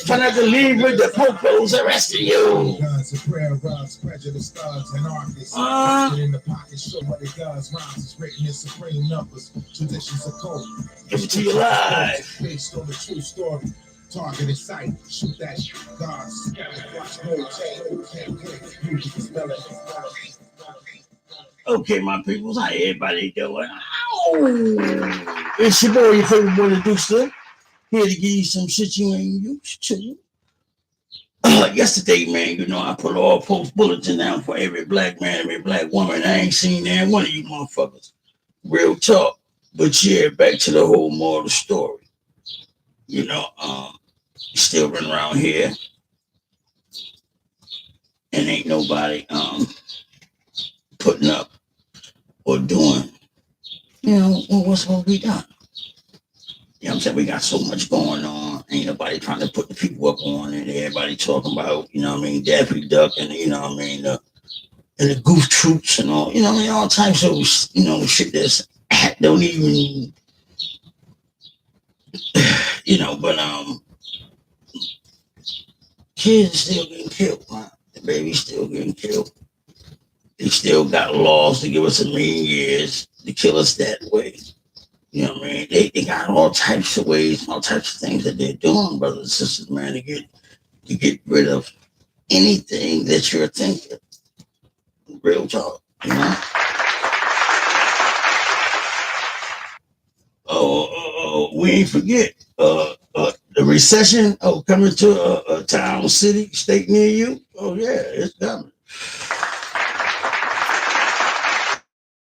Try not to leave with the popos arresting you. Guns and prayer rugs, prejudice thugs and artists. Get in the pocket, show what it does. Rhymes is written in supreme numbers. Traditions of code. Give it to you live. Based on the true story. Targeted sight, shoot that shit. Guards, watch gold chain. Music is melody. Okay, my peoples, how everybody doing? Ow! It's your boy, your favorite boy, the Duke Slip. Here to give you some shit you ain't used to. Yesterday, man, you know, I put all post bulletin down for every black man, every black woman. I ain't seen that one of you motherfuckers. Real talk. But yeah, back to the whole moral of the story. You know, still running around here. And ain't nobody putting up or doing, you know, what's going to be done. You know what I'm saying? We got so much going on. Ain't nobody trying to put the people up on it. Everybody talking about, you know what I mean, Daffy Duck and, you know what I mean, and the goof troops and all, you know what I mean, all types of, you know, shit that's don't even, you know, but kids still getting killed, man. The baby's still getting killed. They still got laws to give us a million years to kill us that way. You know what I mean? They got all types of ways, all types of things that they're doing, brothers and sisters, man, to get rid of anything that you're thinking. Real talk, you know? We ain't forget the recession coming to a town, city, state near you. Oh yeah, it's coming.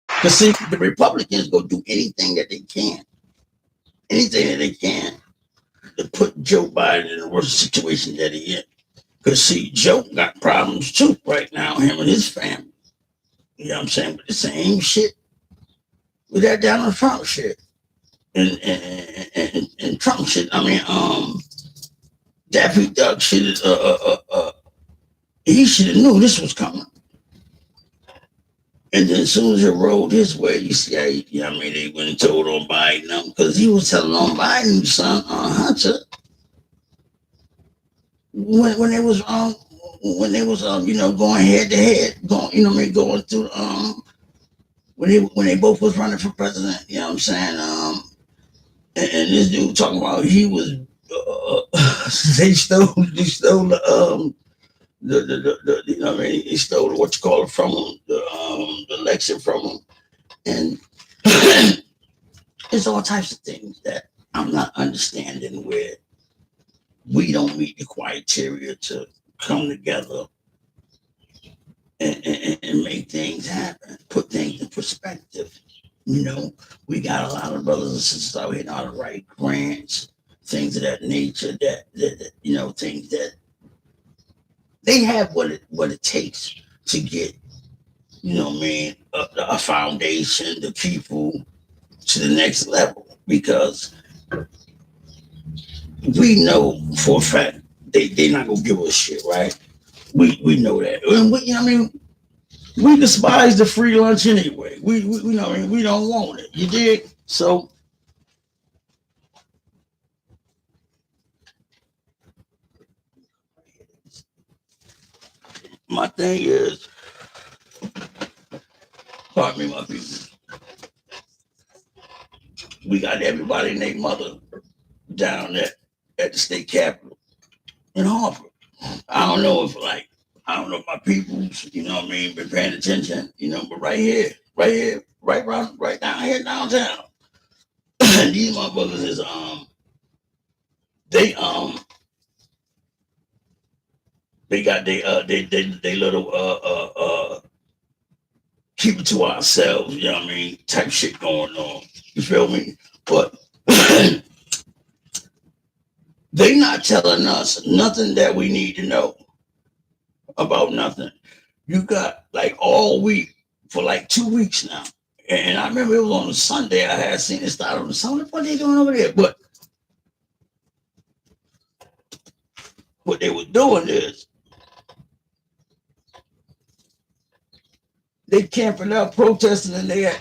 Because see, the Republicans go do anything that they can to put Joe Biden in the worst situation that he in. Because see, Joe got problems too right now, him and his family. You know what I'm saying? But the same shit with that Donald Trump shit. And Trump shit, I mean, Daffy Duck shit, he should have knew this was coming. And then as soon as it rolled his way, you see how, you know what I mean, they went and told on Biden, because he was telling on Biden's son, Hunter, when they was, you know, going head to head, going, you know what I mean, going through, when they both was running for president, you know what I'm saying, and this dude talking about he was, they stole the you know what I mean, he stole what you call it from him, the election from him, and there's all types of things that I'm not understanding where we don't meet the criteria to come together and make things happen, put things in perspective. You know, we got a lot of brothers and sisters out here now to write grants, things of that nature, that you know, things that they have what it takes to get, you know what I mean, a foundation, the people to the next level, because we know for a fact they not gonna give us shit, right? We know that, and we, you know what I mean, we despise the free lunch anyway. We know, I mean, we don't want it. You dig? So my thing is, pardon me, my people, we got everybody and their mother down at the state capitol in Harvard. I don't know if my people's, you know what I mean, been paying attention, you know, but right here, right down here downtown. These motherfuckers is they got they little keep it to ourselves, you know what I mean, type shit going on. You feel me? But they not telling us nothing that we need to know about nothing. You got like all week for like 2 weeks now. And I remember it was on a Sunday I had seen it start on the Sunday. What they doing over there? But what they were doing is they camping out protesting and they at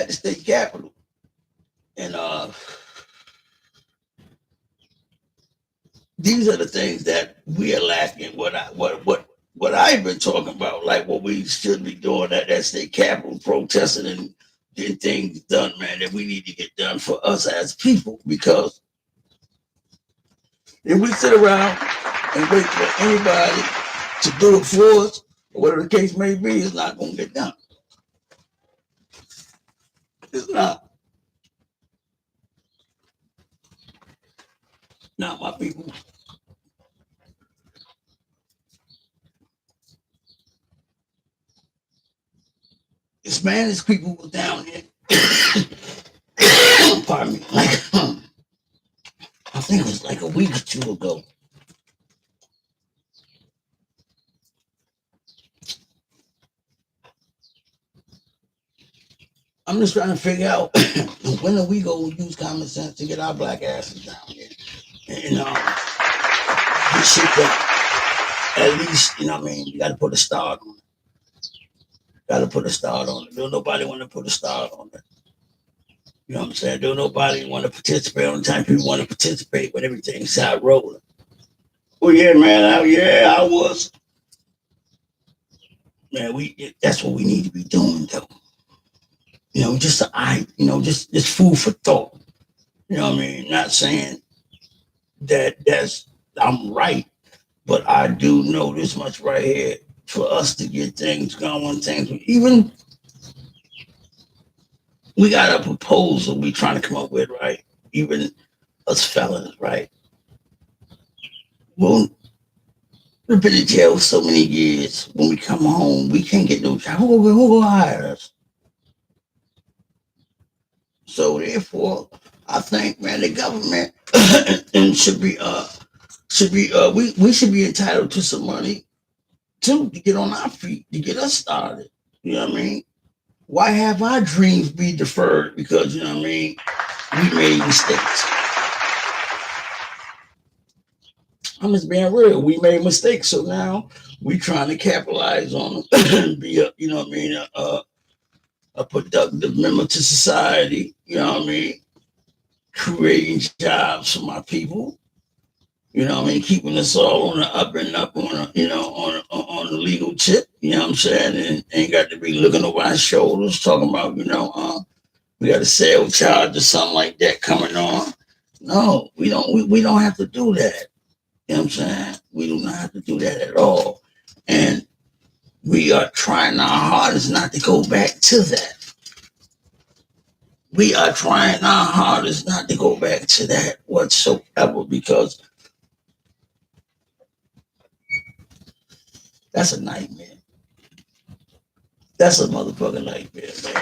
the state capitol. And these are the things that we are lacking. What I've been talking about, like what we should be doing at that state capitol, protesting and getting things done, man, that we need to get done for us as people. Because if we sit around and wait for anybody to do it for us, or whatever the case may be, it's not going to get done. It's not. Not my people. The Spanish people were down here. Pardon me. Like, I think it was like a week or two ago. I'm just trying to figure out when are we going to use common sense to get our black asses down here and get shit done. At least, you know what I mean? You got to put a start on it. Got to put a start on it. Don't nobody want to put a start on it. You know what I'm saying? Don't nobody want to participate. On the time people want to participate when everything's out rolling. Oh yeah, man. I was. Man, that's what we need to be doing though. You know, just food for thought. You know what I mean? Not saying that's I'm right, but I do know this much right here. For us to get things going, even we got a proposal we trying to come up with, right? Even us felons, right? Well, we've been in jail so many years. When we come home, we can't get no job. Who will hire us? So therefore, I think, man, the government should be we should be entitled to some money too to get on our feet, to get us started. You know what I mean? Why have our dreams be deferred? Because you know what I mean, we made mistakes. I'm just being real. We made mistakes, so now we trying to capitalize on them, be a, you know what I mean, a productive member to society. You know what I mean, creating jobs for my people. You know what I mean, keeping us all on the up and up on a, you know, on the legal tip. You know what I'm saying, and ain't got to be looking over our shoulders talking about, you know, we got a sale charge or something like that coming on. No, we don't. We don't have to do that. You know what I'm saying? We do not have to do that at all. And we are trying our hardest not to go back to that. We are trying our hardest not to go back to that whatsoever, because that's a nightmare. That's a motherfucking nightmare, man.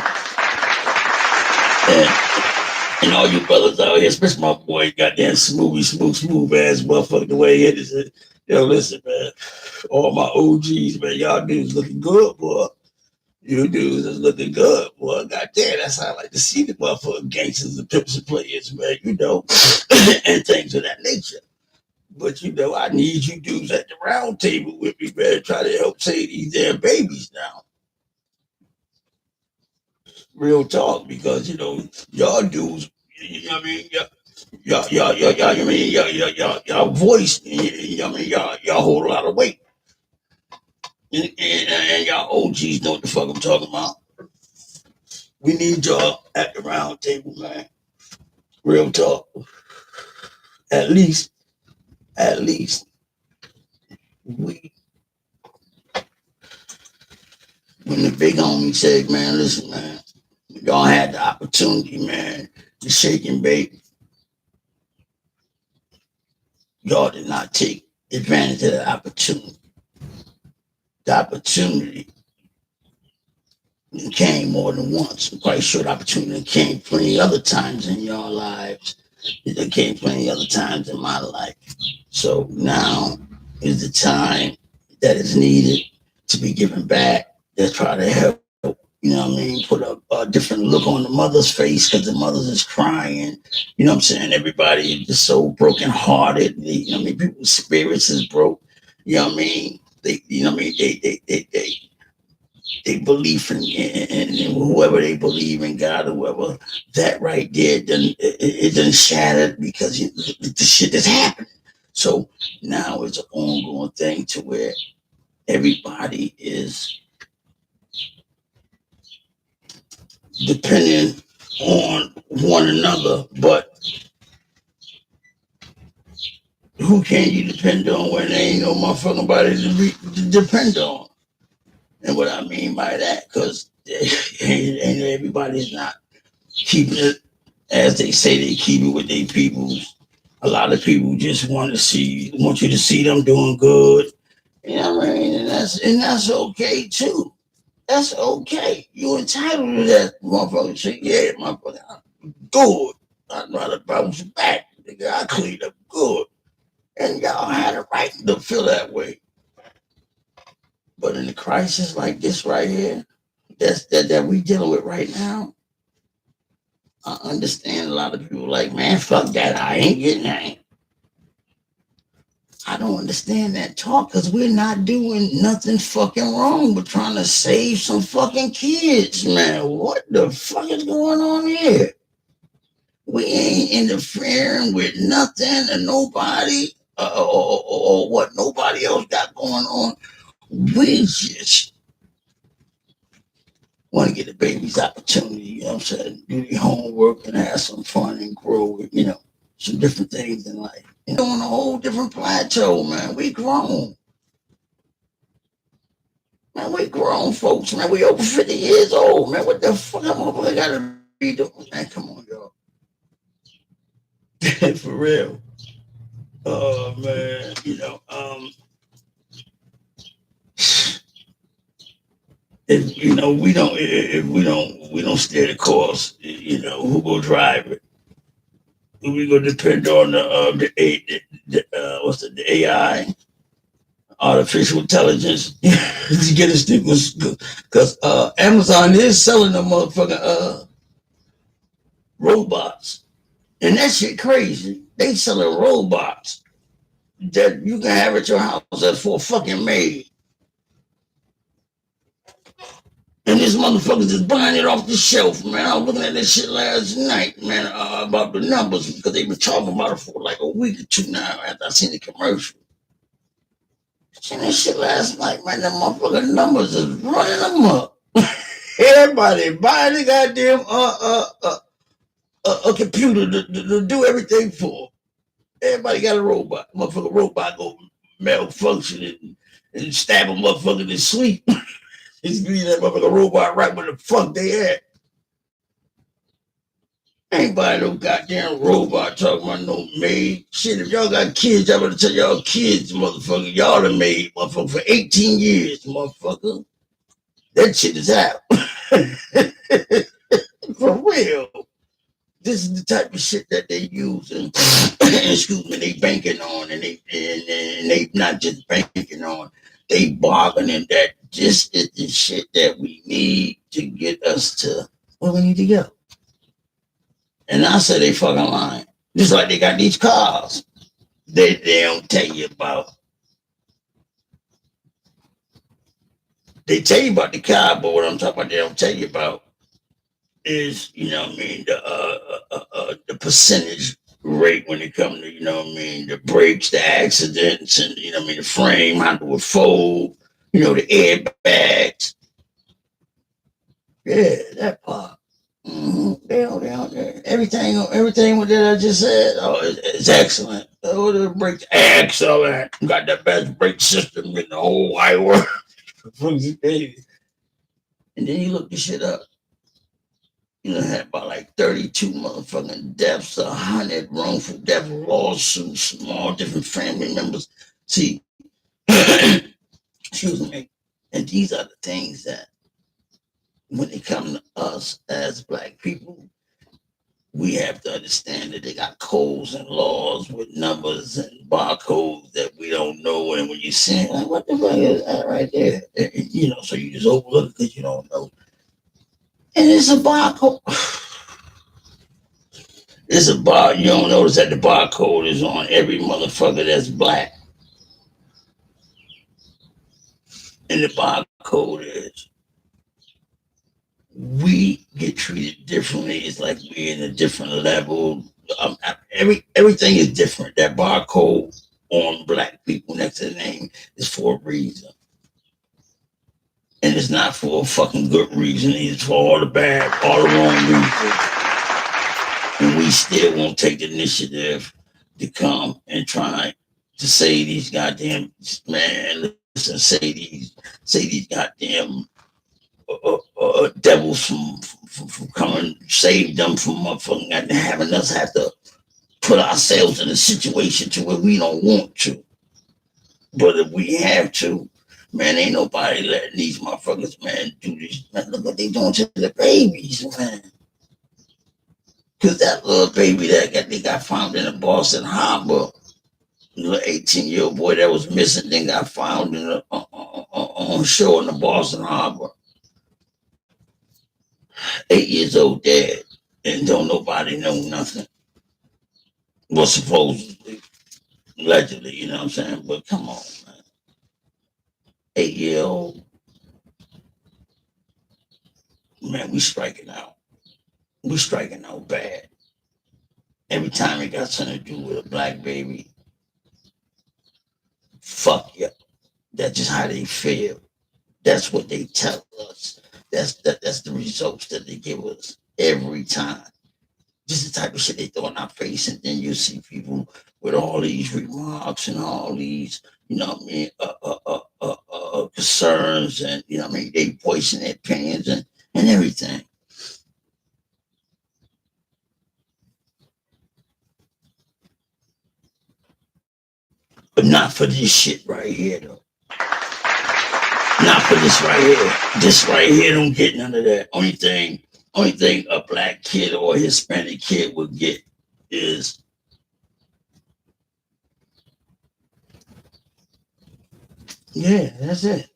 And all you brothers out here, especially my boy, goddamn smooth ass motherfucker, the way it is. Yo, listen, man. All my OGs, man, y'all dudes looking good, boy. You dudes is looking good, boy. Goddamn, that's how I like to see the motherfucking gangsters and pimps and players, man, you know, and things of that nature. But, you know, I need you dudes at the round table with me, man, try to help save these damn babies now. Real talk, because, you know, y'all dudes, you know what I mean? Y'all voice, you know what I mean? Y'all hold a lot of weight. And y'all OGs know what the fuck I'm talking about. We need y'all at the round table, man. Real talk. At least, we, when the big homie said, man, listen, man, y'all had the opportunity, man, to shake and bake. Y'all did not take advantage of the opportunity. The opportunity came more than once. I'm quite sure the opportunity came plenty other times in your lives. It came plenty other times in my life. So now is the time that is needed to be given back. Let's try to help, you know what I mean, put a different look on the mother's face, because the mother's is crying. You know what I'm saying? Everybody is just so brokenhearted. You know what I mean? People's spirits is broke. You know what I mean? You know what I mean? They believe in whoever they believe in, God, whoever, that right there, it done shattered because the shit that's happening. So now it's an ongoing thing to where everybody is depending on one another, but who can you depend on when there ain't no motherfucking body to depend on? And what I mean by that, because and everybody's not keeping it as they say they keep it with their peoples. A lot of people just want you to see them doing good. You know what I mean? And that's okay too. That's okay. You entitled to that, motherfucker. Say, yeah, motherfucker, I'm good. I'd rather bounce back. Nigga, I cleaned up good. And y'all had a right to feel that way. But in a crisis like this right here, that we dealing with right now, I understand a lot of people like, man, fuck that. I ain't getting that. I don't understand that talk because we're not doing nothing fucking wrong. We're trying to save some fucking kids, man. What the fuck is going on here? We ain't interfering with nothing and nobody or what nobody else got going on. We just want to get the baby's opportunity, you know what I'm saying? Do their homework and have some fun and grow, some different things in life. On a whole different plateau, man. We grown. Man, we grown folks, man. We over 50 years old, man. What the fuck am I gotta be doing? Man, come on, y'all. For real. Oh man, if we don't stay the course, who will drive it? We gonna depend on the AI, artificial intelligence, to get us through, because Amazon is selling the motherfucking robots, and that shit crazy. They selling robots that you can have at your house that's for a fucking maid. And this motherfucker just buying it off the shelf, man. I was looking at this shit last night, man, about the numbers, because they've been talking about it for like a week or two now after I seen the commercial. Seen that shit last night, man. The motherfucking numbers is running them up. Everybody buying the goddamn a computer to do everything for. Everybody got a robot. Motherfucker robot go malfunction and stab a motherfucker to sleep. He's gonna that motherfucker robot right where the fuck they at. Ain't buying no goddamn robot talking about no maid. Shit, if y'all got kids, y'all better tell y'all kids, motherfucker, y'all done made motherfucker for 18 years, motherfucker. That shit is out. For real. This is the type of shit that they use and excuse me, they banking on, and they not just banking on, they bargaining that this is the shit that we need to get us to where we need to go. And I say they fucking lying. Just like they got these cars they don't tell you about. They tell you about the car, but what I'm talking about they don't tell you about is, the percentage rate when it comes to, the brakes, the accidents, and, the frame, how to fold, the airbags. Yeah, that part. Mm-hmm. Everything that I just said, it's excellent. Oh, the brakes, excellent. Got the best brake system in the whole wide world. And then you look the shit up. You had about like 32 motherfucking deaths, 100 wrongful death lawsuits, all different family members. See, excuse me. And these are the things that, when they come to us as Black people, we have to understand that they got codes and laws with numbers and barcodes that we don't know. And when you see it, like, what the fuck is that right there? So you just overlook it because you don't know. And it's a barcode. It's a bar. You don't notice that the barcode is on every motherfucker that's Black. And the barcode is, we get treated differently. It's like we're in a different level. Everything is different. That barcode on black people next to the name is for a reason. And it's not for a fucking good reason. It's for all the bad, all the wrong reasons. And we still won't take the initiative to come and try to say these goddamn, man, listen, say these goddamn devils from coming, save them from motherfucking having us have to put ourselves in a situation to where we don't want to. But if we have to, man, ain't nobody letting these motherfuckers, man, do this. Man, look what they doing to the babies, man. Because that little baby they got found in the Boston Harbor, little 18-year-old boy that was missing, then got found in on shore in the Boston Harbor. 8 years old dead, and don't nobody know nothing. Well, supposedly, allegedly, you know what I'm saying? But come on, man. 8-year-old, man, we striking out. We striking out bad. Every time it got something to do with a black baby, fuck you. That's just how they feel. That's what they tell us. That's the results that they give us every time. Just the type of shit they throw in our face, and then you see people with all these remarks and all these, you know what I mean, concerns, and you know what I mean, they voicing their opinions and everything. But not for this shit right here, though. Not for this right here. This right here don't get none of that. Only thing a black kid or a Hispanic kid would get is yeah, that's it.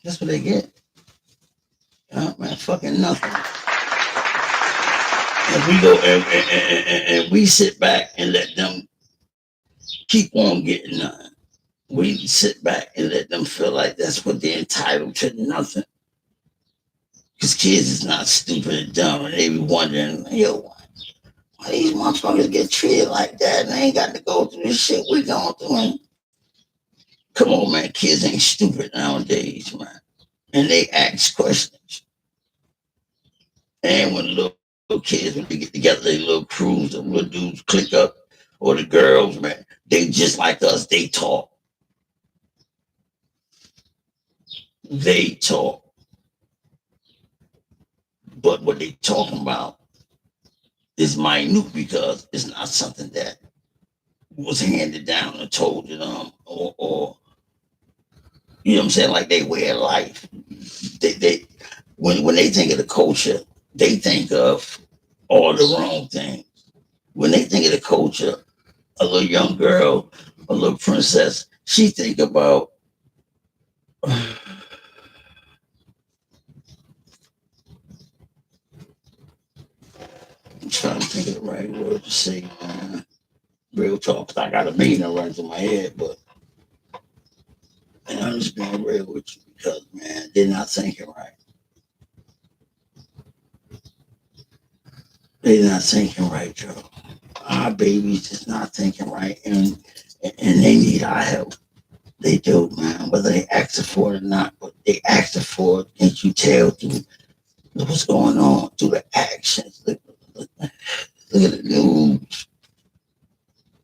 That's what they get. Man, fucking nothing. And we go and we sit back and let them keep on getting nothing. We sit back and let them feel like that's what they're entitled to, nothing. Because kids is not stupid and dumb, and they be wondering, yo, why these motherfuckers get treated like that and they ain't got to go through this shit we going through. And come on, man, kids ain't stupid nowadays, man. And they ask questions. And when little kids, when they get together, they little crews, the little dudes click up, or the girls, man, they just like us, they talk. They talk. But what they talking about is minute because it's not something that was handed down and told to them or you know what I'm saying, like they way of life. They when they think of the culture, they think of all the wrong things. When they think of the culture, a little young girl, a little princess, she think about I'm trying to think of the right word to say, man. Real talk, I got a million that runs in my head, but and I'm just being real with you because, man, they're not thinking right. They're not thinking right, Joe. Our babies is not thinking right, and they need our help. They do, man, whether they ask for it or not, but they ask for it, and you tell through what's going on, through the actions. Look at the news.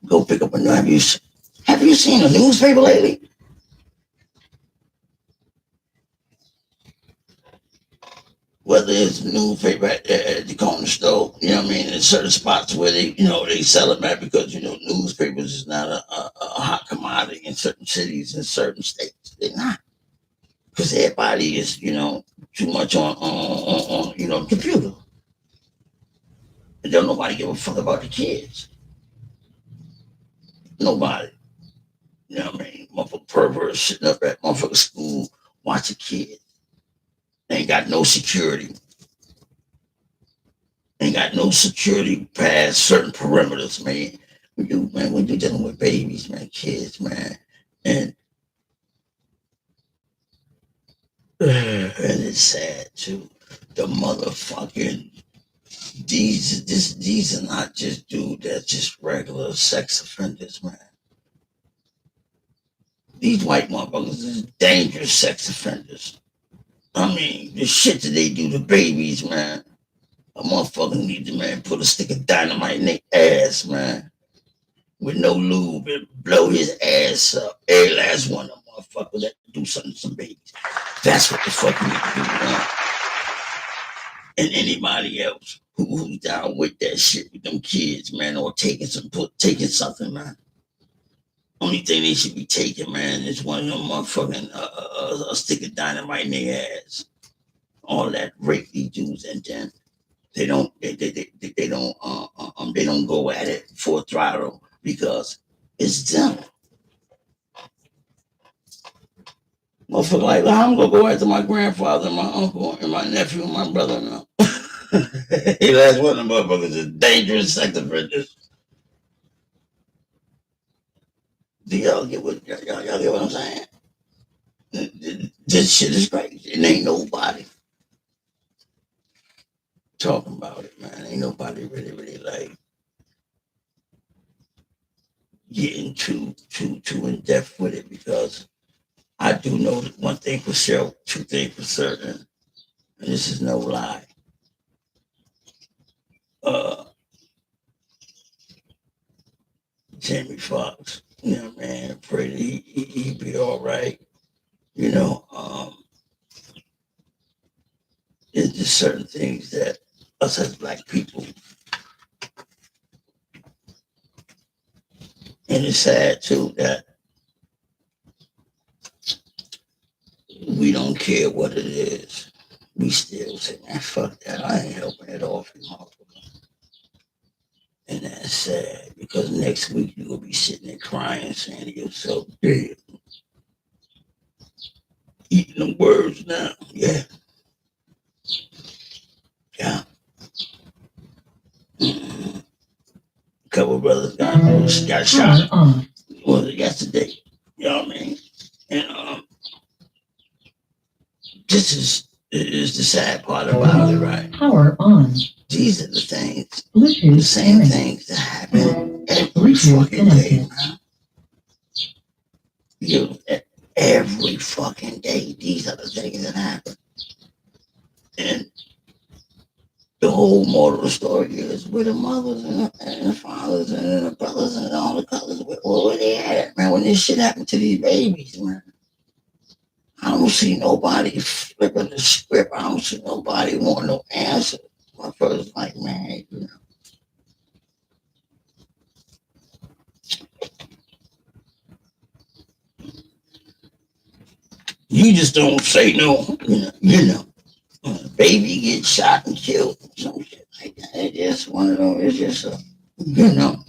Go pick up a news. Have you seen a newspaper lately? Whether it's a newspaper at the corner store, you know what I mean, in certain spots where they, you know, they sell them at because, you know, newspapers is not a hot commodity in certain cities and certain states. They're not. Because everybody is, you know, too much on you know, the computer. And don't nobody give a fuck about the kids. Nobody. You know what I mean? Motherfucker perverts sitting up at motherfucker school watching kids. They ain't got no security. Ain't got no security past certain perimeters, man. When you're dealing with babies, man, kids, man. And it's sad too. The motherfucking these are not just dudes that's just regular sex offenders, man. These white motherfuckers is dangerous sex offenders. I mean, the shit that they do to babies, man. A motherfucker need to, man, put a stick of dynamite in their ass, man, with no lube and blow his ass up. Every last one of them motherfuckers that do something to some babies. That's what the fuck you need to do, man. And anybody else who's down with that shit with them kids, man, or taking something, man. Only thing they should be taking, man, is one of them motherfucking a stick of dynamite in their ass. All that rape these dudes, and then they don't go at it full throttle because it's them. Motherfucker, like, how I'm gonna go after my grandfather and my uncle and my nephew and my brother now. Hey, that's one of the motherfuckers is dangerous sex offenders. Do y'all get what y'all get what I'm saying? This shit is crazy. It ain't nobody talking about it, man. Ain't nobody really like getting too in depth with it, because I do know that one thing for sure, two things for certain, and this is no lie. Jamie Foxx, you know, man, pray that he be all right. You know, there's just certain things that us as black people, and it's sad too that we don't care what it is. We still say, man, fuck that. I ain't helping it off you, motherfucker. And that's sad, because next week you're going to be sitting there crying, saying to yourself, damn, eating them words now. Yeah. Yeah. Mm-hmm. A couple of brothers got shot. Was it yesterday? You know what I mean? And this is the sad part about it, right? Power on. These are the things, the same things that happen every fucking day, man. Every fucking day, these are the things that happen. And the whole moral of the story is where the mothers and the fathers and the brothers and all the colors, where they at, man, when this shit happened to these babies, man. I don't see nobody flipping the script. I don't see nobody wanting no answer. My first like, man, you know. You just don't say no, you know. Baby gets shot and killed, some shit like that. It's just one of those, it's just a, you know.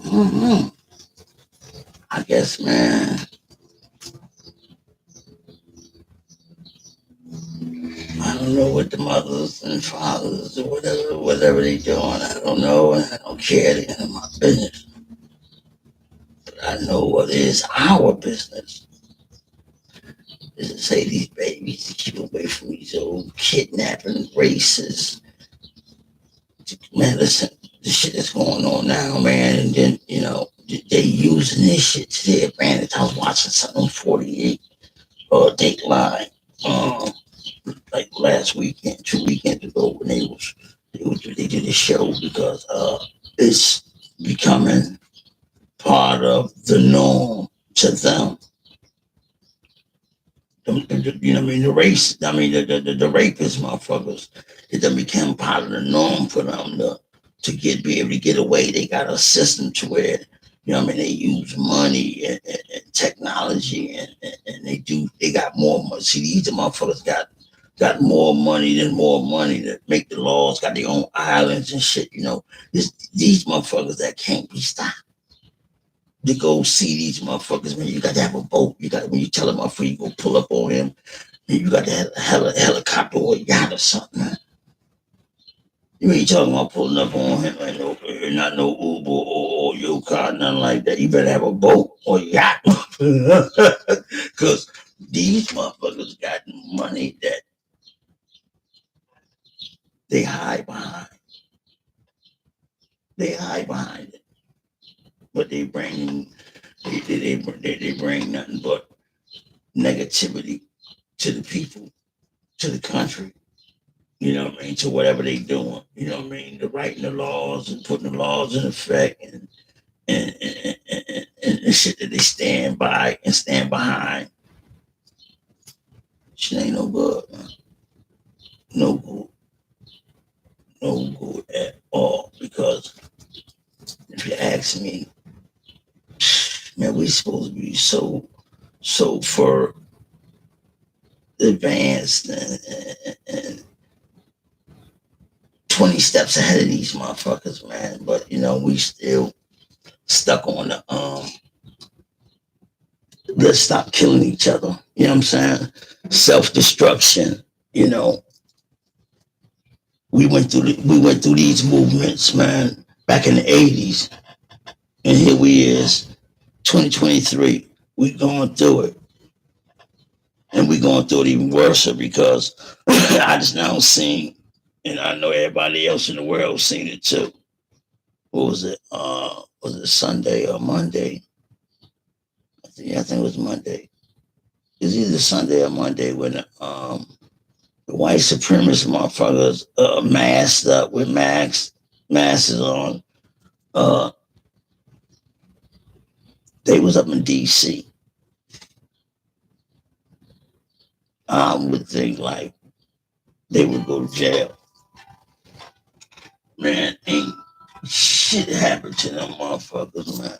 Mm-hmm. I guess, man, I don't know what the mothers and fathers or whatever they doing. I don't know, and I don't care. It's none of my business. But I know what is our business is to say these babies to keep away from these old kidnapping racists. Man, listen, the shit that's going on now, man, and then, you know, they using this shit to their advantage. I was watching something on 48 Dateline, like last weekend, 2 weekends ago, when they did a show, because it's becoming part of the norm to them. You know what I mean? The race, I mean, the rapist motherfuckers, it done become part of the norm for them to be able to get away. They got a system to where, you know what I mean, they use money and technology, and they got more money. See, these motherfuckers got more money to make the laws, got their own islands and shit, you know. These motherfuckers that can't be stopped. To go see these motherfuckers, man, you got to have a boat. When you tell a motherfucker you go pull up on him, you got to have a helicopter or a yacht or something, man. You ain't talking about pulling up on him, like not no Uber or your car, nothing like that. You better have a boat or a yacht. Because these motherfuckers got money that they hide behind. They hide behind it. But they bring They bring nothing but negativity to the people, to the country. You know what I mean? To whatever they doing. You know what I mean? The writing the laws and putting the laws in effect and the shit that they stand by and stand behind. Shit ain't no good, man. No good. No good at all. Because if you ask me, man, we supposed to be so for advanced and 20 steps ahead of these motherfuckers, man. But you know, we still stuck on the let's stop killing each other. You know what I'm saying? Self-destruction, you know. We went through these movements, man, back in the 80s. And here we is, 2023. We going through it. And we going through it even worse because I just now seen, and I know everybody else in the world seen it too. What was it? Was it Sunday or Monday? I think it was Monday. It was either Sunday or Monday when the white supremacist motherfuckers masked up with masks on. They was up in DC. I would think like they would go to jail. Man, ain't shit happened to them motherfuckers, man.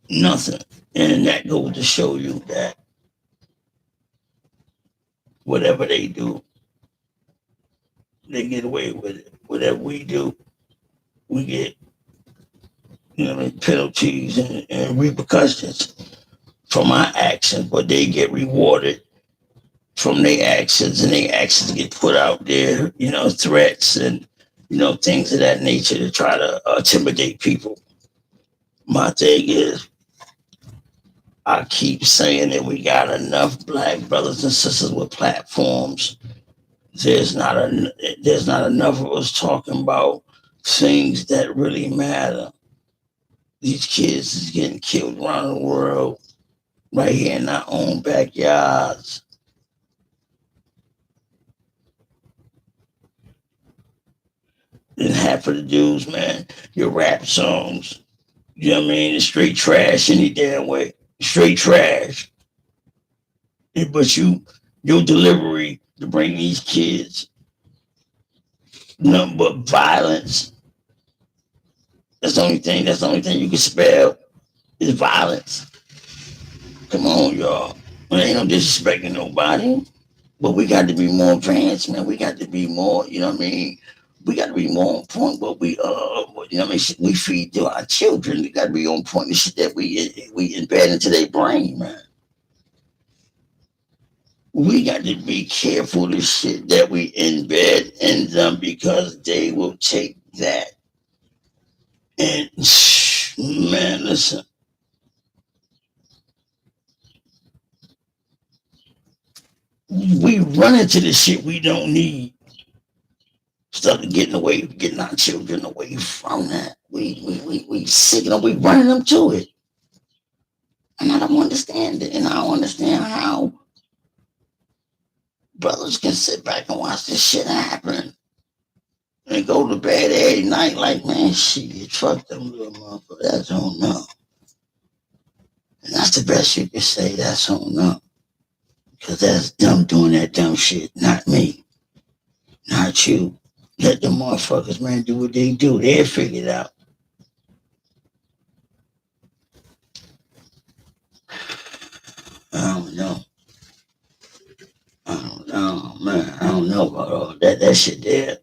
Nothing. And that goes to show you that whatever they do, they get away with it. Whatever we do, we get, you know, penalties and repercussions from our actions, but they get rewarded from their actions, and their actions get put out there, you know, threats and, you know, things of that nature to try to intimidate people. My thing is, I keep saying that we got enough black brothers and sisters with platforms. There's not enough of us talking about things that really matter. These kids is getting killed around the world, right here in our own backyards. And half of the dudes, man, your rap songs, you know what I mean? It's straight trash any damn way. Straight trash. But your delivery to bring these kids nothing but violence. That's the only thing you can spell is violence. Come on, y'all. Well, ain't no disrespecting nobody. But we got to be more advanced, man. We got to be more, you know what I mean? We got to be more on point. But we, you know what I mean? We feed to our children. We got to be on point. The shit that we embed into their brain, man. We got to be careful the shit that we embed in them because they will take that. And man, listen. We run into the shit we don't need. Started getting our children away from that. We sick them, we running them to it. And I don't understand it. And I don't understand how brothers can sit back and watch this shit happen and go to bed every night like, man, shit, fuck them little motherfuckers. That's on them. And that's the best you can say, that's on them. Because that's them doing that dumb shit, not me, not you. Let the motherfuckers, man, do what they do. They'll figure it out. I don't know. Man. I don't know about all that shit there.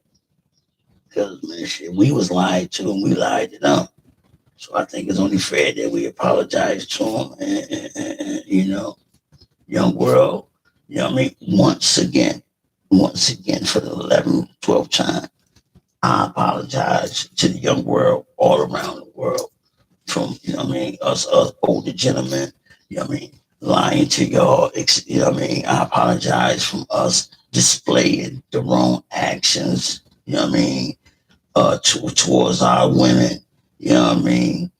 Because, man, shit, we was lied to and we lied to them. So I think it's only fair that we apologize to them and you know, young world, you know what I mean? Once again, for the 11th, 12th time, I apologize to the young world all around the world from, you know what I mean, us older gentlemen, you know what I mean, lying to y'all, you know what I mean? I apologize from us displaying the wrong actions, you know what I mean, towards our women, you know what I mean?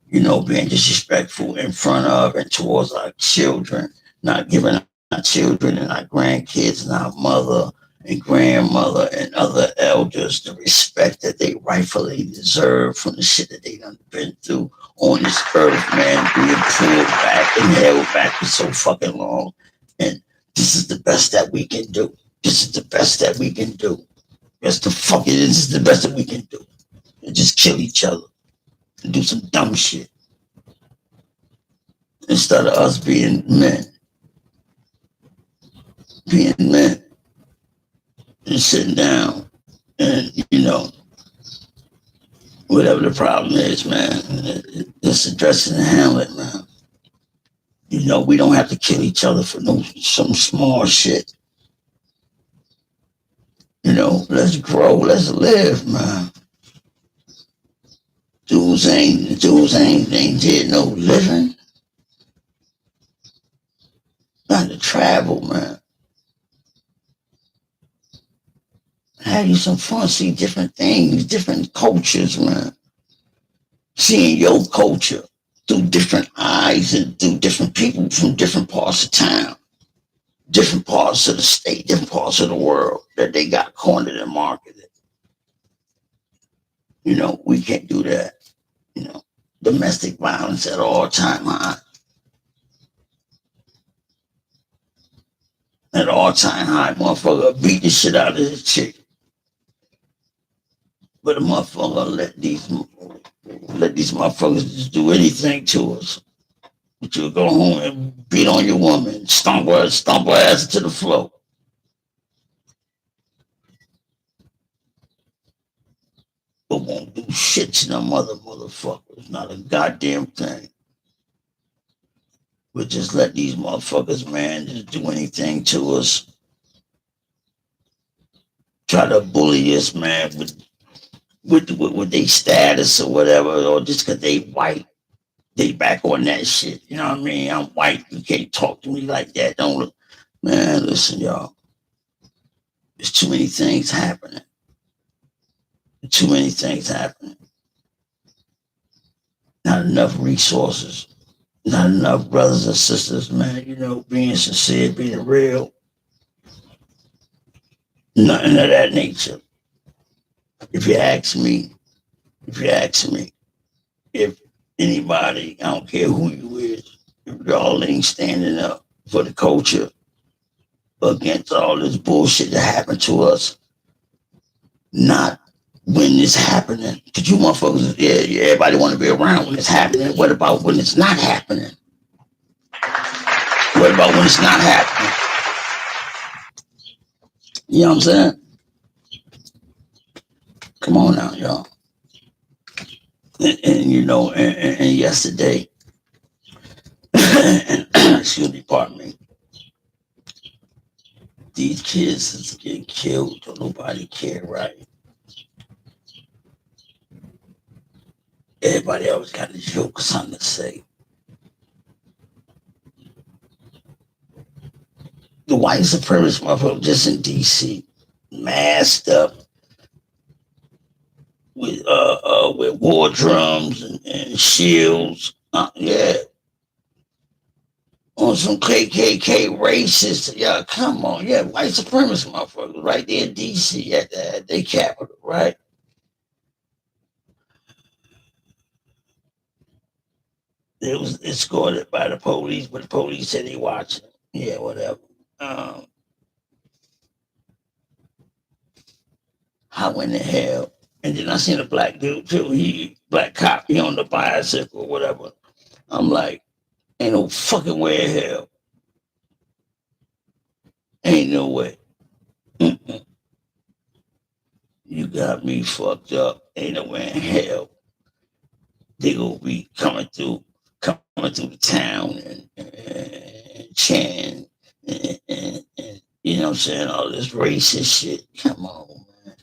being disrespectful in front of and towards our children, not giving our children and our grandkids and our mother and grandmother and other elders the respect that they rightfully deserve from the shit that they done been through on this earth, man, being pulled back and held back for so fucking long. And this is the best that we can do. This is the best that we can do. This is the best that we can do. And just kill each other and do some dumb shit instead of us being men and sitting down and whatever the problem is, man, just addressing and handle it, man. We don't have to kill each other for some small shit. Let's grow, let's live, man. Dudes ain't did no living. Got to travel, man. Have you some fun, see different things, different cultures, man. Seeing your culture through different eyes and through different people from different parts of town, different parts of the state, different parts of the world that they got cornered and marketed. We can't do that. Domestic violence at all-time high. At all-time high, motherfucker beat the shit out of this chick. But a motherfucker let these motherfuckers just do anything to us. But you'll go home and beat on your woman, stomp her ass to the floor. But won't do shit to them other motherfuckers. Not a goddamn thing. But just let these motherfuckers, man, just do anything to us. Try to bully us, man, with their status or whatever, or just because they white. They back on that shit. You know what I mean? I'm white. You can't talk to me like that. Don't look. Man, listen, y'all. There's too many things happening. Too many things happening. Not enough resources. Not enough brothers and sisters, man, being sincere, being real. Nothing of that nature. If you ask me, if anybody, I don't care who you is, if y'all ain't standing up for the culture against all this bullshit that happened to us, not when it's happening. Because you motherfuckers, yeah, everybody want to be around when it's happening. What about when it's not happening? What about when it's not happening? You know what I'm saying? Come on now, y'all. And yesterday, excuse me, pardon me, these kids is getting killed. Don't nobody care, right? Everybody always got a joke or something to say. The white supremacist motherfucker just in DC, masked up with war drums and shields. Yeah. On some KKK racist. Yeah, come on. Yeah, white supremacist motherfuckers right there in DC at their capital, right? It was escorted by the police, but the police said they watching. Yeah, whatever. How in the hell? And then I seen a black dude too. Black cop, he on the bicycle or whatever. I'm like, ain't no fucking way in hell. Ain't no way. Mm-mm. You got me fucked up. Ain't no way in hell. They gonna be coming through the town and chanting and you know what I'm saying, all this racist shit. Come on, man.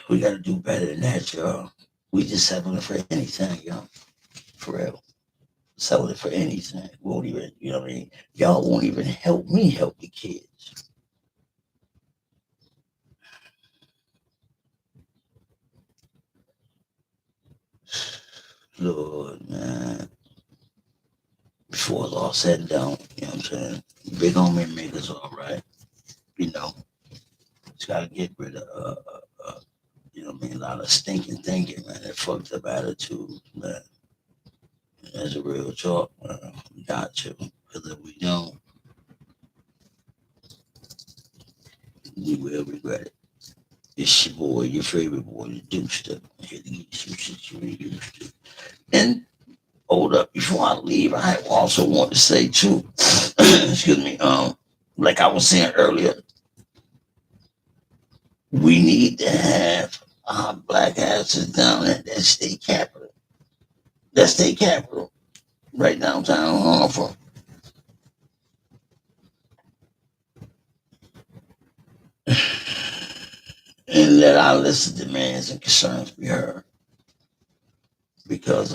We gotta do better than that, y'all. We just settling for anything, y'all. For real. Settling for anything. Won't even, you know what I mean? Y'all won't even help me help the kids. Lord, man. Before it's all said and done, you know what I'm saying? Big homie make us all right. You know, just gotta get rid of, you know what I mean, a lot of stinking thinking, man. That fucked up attitude, man. That's a real talk, man. We got to. Because if we don't, we will regret it. It's your boy, your favorite boy, the Deuce. Here to get you some shit you ain't used to. And hold up, before I leave, I also want to say too, excuse me, like I was saying earlier, we need to have our black asses down at that state capitol. That state capitol, right downtown Hartford. And let our list of demands and concerns be heard. Because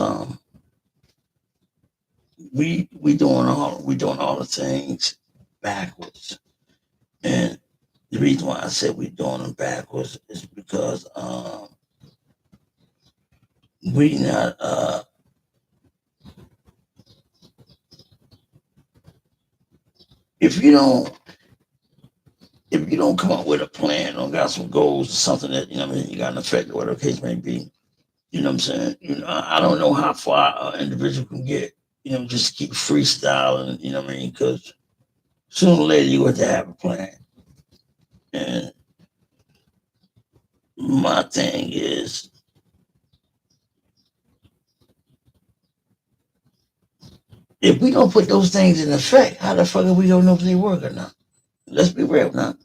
we doing all the things backwards. And the reason why I said we doing them backwards is because we not if you don't come up with a plan or got some goals or something that you know what I mean you got an effect or whatever the case may be, you know what I'm saying? You know, I don't know how far an individual can get, you know, just keep freestyling, you know what I mean? Because sooner or later you have to have a plan. And my thing is if we don't put those things in effect, how the fuck are we gonna know if they work or not? Let's be real now.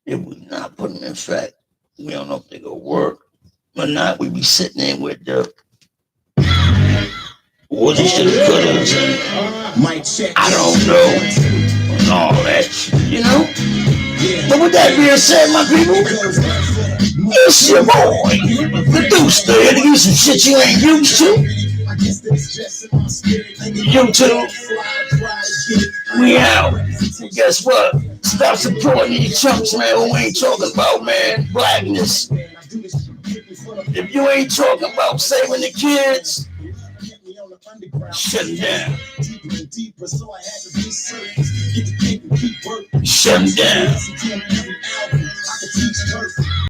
If we not put them in effect, we don't know if they gonna work or not. We be sitting there with the what he should have put us and I don't know and all that shit, you know? But with that being said, my people, it's your boy, the Deuce, here to give you some shit you ain't used to. YouTube, we out. Guess what? Stop supporting these chumps, man, who ain't talking about, man, blackness. If you ain't talking about saving the kids, shut them down. Shut them down.